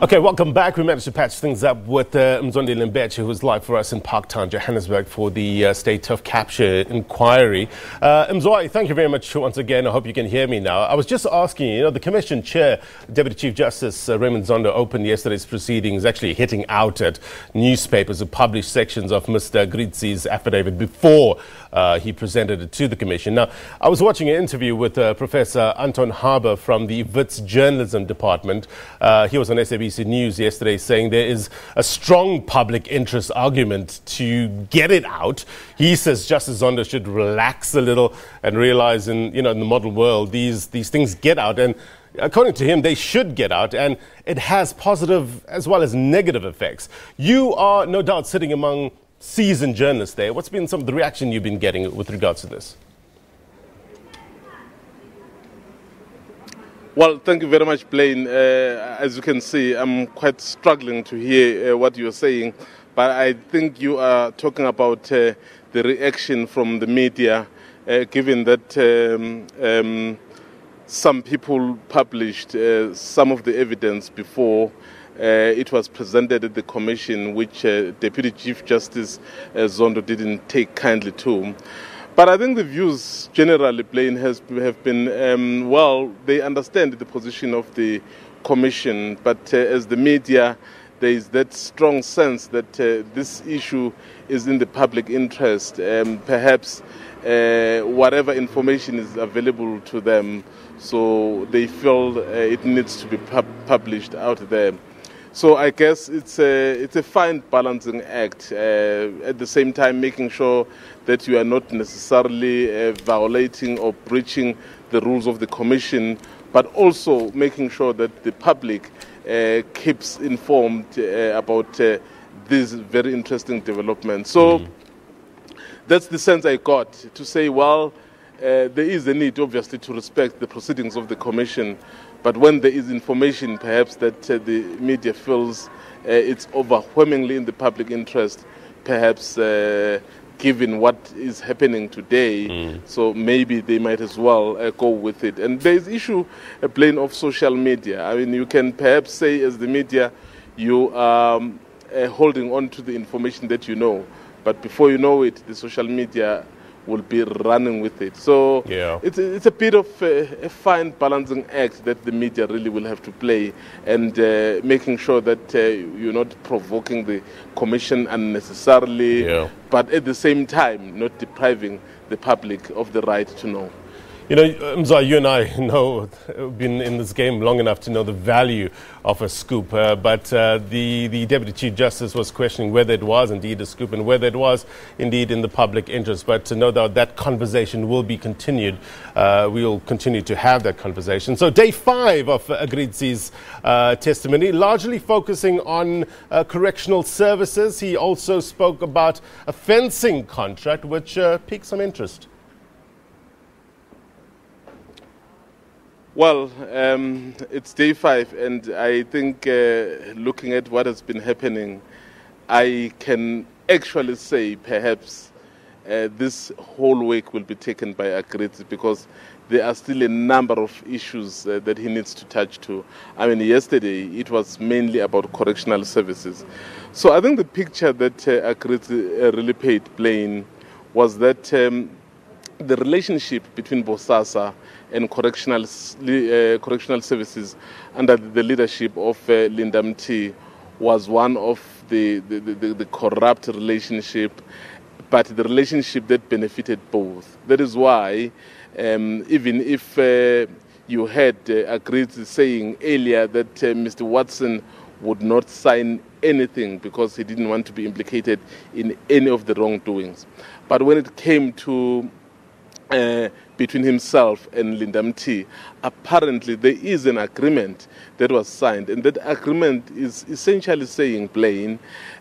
Okay, welcome back. We managed to patch things up with Mzondi Limbeche, who's live for us in Parktown, Johannesburg, for the State of Capture inquiry. Mzwai, thank you very much once again. I hope you can hear me now. I was just asking, the Commission Chair, Deputy Chief Justice Raymond Zondo, opened yesterday's proceedings, actually hitting out at newspapers who published sections of Mr. Agrizzi's affidavit before he presented it to the Commission. Now, I was watching an interview with Professor Anton Harbour from the Wits Journalism Department. He was on SABC News yesterday saying there is a strong public interest argument to get it out. He says Justice Zondo should relax a little and realize in the model world these things get out, and according to him they should get out, and it has positive as well as negative effects. You are no doubt sitting among seasoned journalists there. What's been some of the reaction you've been getting with regards to this? Well, thank you very much, Blaine. As you can see, I'm quite struggling to hear what you're saying, but I think you are talking about the reaction from the media, given that some people published some of the evidence before it was presented at the Commission, which Deputy Chief Justice Zondo didn't take kindly to. But I think the views generally, Blaine, have been, well, they understand the position of the Commission, but as the media, there is that strong sense that this issue is in the public interest. Perhaps whatever information is available to them, so they feel it needs to be published out there. So I guess it's a fine balancing act, at the same time making sure that you are not necessarily violating or breaching the rules of the Commission, but also making sure that the public keeps informed about these very interesting developments. So that's the sense I got, to say, well, there is a need, obviously, to respect the proceedings of the Commission, but when there is information, perhaps, that the media feels it's overwhelmingly in the public interest, perhaps given what is happening today, so maybe they might as well go with it. And there is issue, a plane of social media. I mean, you can perhaps say as the media, you are holding on to the information that you know, but before you know it, the social media will be running with it. So yeah, it's a bit of a fine balancing act that the media really will have to play, and making sure that you're not provoking the Commission unnecessarily, but at the same time not depriving the public of the right to know. Mzwa, you and I have been in this game long enough to know the value of a scoop, but the Deputy Chief Justice was questioning whether it was indeed a scoop and whether it was indeed in the public interest. But no doubt that conversation will be continued. We'll continue to have that conversation. So day 5 of Agrizzi's testimony, largely focusing on correctional services. He also spoke about a fencing contract, which piqued some interest. Well, it's day 5, and I think looking at what has been happening, I can actually say perhaps this whole week will be taken by Agrizzi, because there are still a number of issues that he needs to touch to. I mean, yesterday it was mainly about correctional services. So I think the picture that Agrizzi really paid plain was that the relationship between BOSASA and correctional services under the leadership of Linda Mthi was one of the corrupt relationship, but the relationship that benefited both. That is why, even if you had Agrizzi saying earlier that Mr. Watson would not sign anything because he didn't want to be implicated in any of the wrongdoings, but when it came to between himself and Linda Mthi, apparently there is an agreement that was signed, and that agreement is essentially saying plain,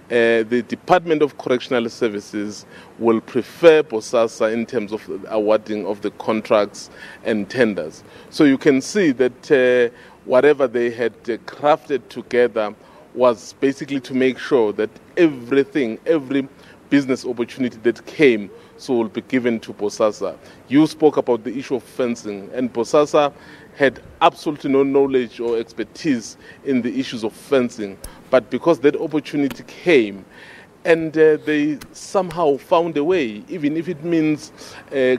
the Department of Correctional Services will prefer BOSASA in terms of the awarding of the contracts and tenders. So you can see that whatever they had crafted together was basically to make sure that everything, every business opportunity that came so will be given to BOSASA. You spoke about the issue of fencing, and BOSASA had absolutely no knowledge or expertise in the issues of fencing, but because that opportunity came, and they somehow found a way, even if it means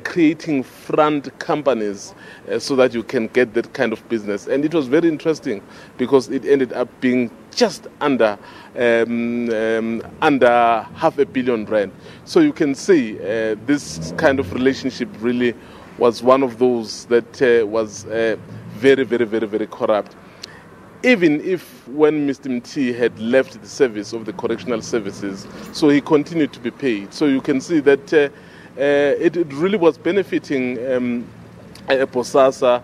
creating front companies so that you can get that kind of business. And it was very interesting because it ended up being just under R500 million. So you can see this kind of relationship really was one of those that was very, very, very, very corrupt. Even if when Mr. Mti had left the service of the correctional services, so he continued to be paid. So you can see that it really was benefiting BOSASA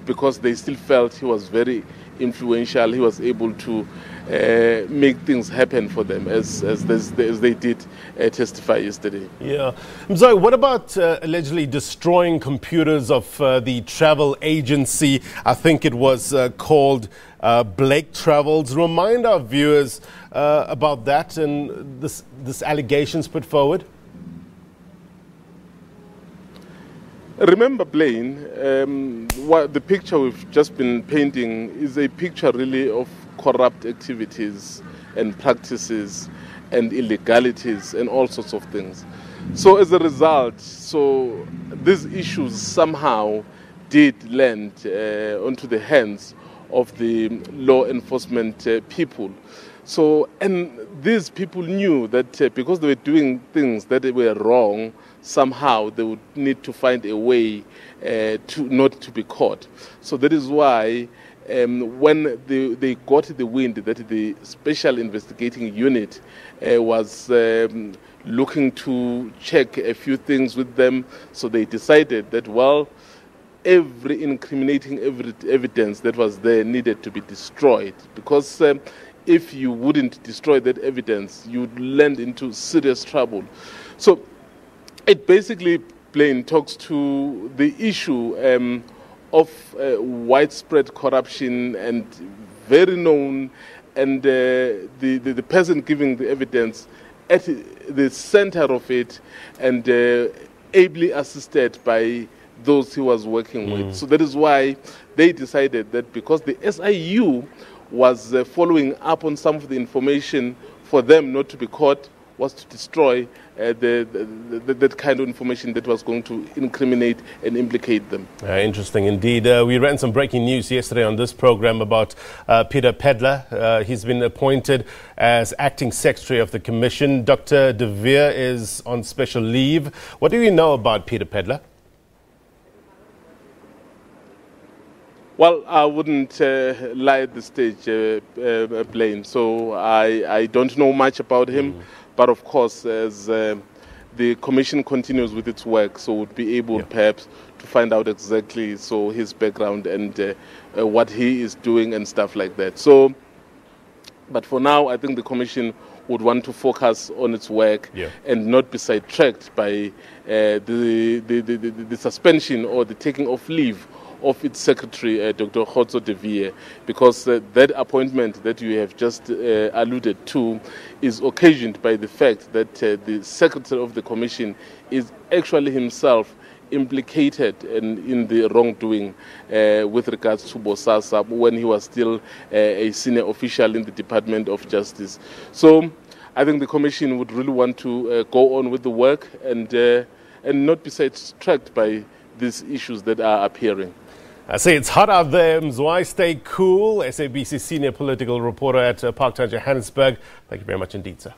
because they still felt he was very influential. He was able to make things happen for them as they did testify yesterday. Yeah. Mzwayi, what about allegedly destroying computers of the travel agency? I think it was called Blake Travels. Remind our viewers about that and this allegations put forward. Remember, Blaine, what the picture we've just been painting is a picture really of corrupt activities and practices and illegalities and all sorts of things. So as a result, these issues somehow did land onto the hands of the law enforcement people. So, and these people knew that because they were doing things that were wrong, somehow they would need to find a way not to be caught. So that is why when they got the wind that the Special Investigating Unit was looking to check a few things with them, so they decided that, well, every incriminating evidence that was there needed to be destroyed, because if you wouldn't destroy that evidence, you'd land into serious trouble. So it basically plain talks to the issue of widespread corruption and very known, and the person giving the evidence at the center of it, and ably assisted by those he was working with. So that is why they decided that because the SIU was following up on some of the information, for them not to be caught was to destroy that kind of information that was going to incriminate and implicate them. Interesting indeed. We ran some breaking news yesterday on this program about Peter Pedler. He's been appointed as acting secretary of the commission. Dr. De Veer is on special leave. What do you know about Peter Pedler? Well, I wouldn't lie at this stage, Blaine. So I don't know much about him. But of course, as the commission continues with its work, so we'll be able perhaps to find out exactly his background and what he is doing and stuff like that. So, but for now, I think the commission would want to focus on its work and not be sidetracked by the suspension or the taking off leave of its secretary, Dr. De Veer, because that appointment that you have just alluded to is occasioned by the fact that the secretary of the commission is actually himself implicated in the wrongdoing with regards to BOSASA when he was still a senior official in the Department of Justice. So I think the commission would really want to go on with the work and not be sidetracked by these issues that are appearing. I say it's hot out there. Mzwayi, stay cool. SABC senior political reporter at Parktown, Johannesburg. Thank you very much indeed, sir.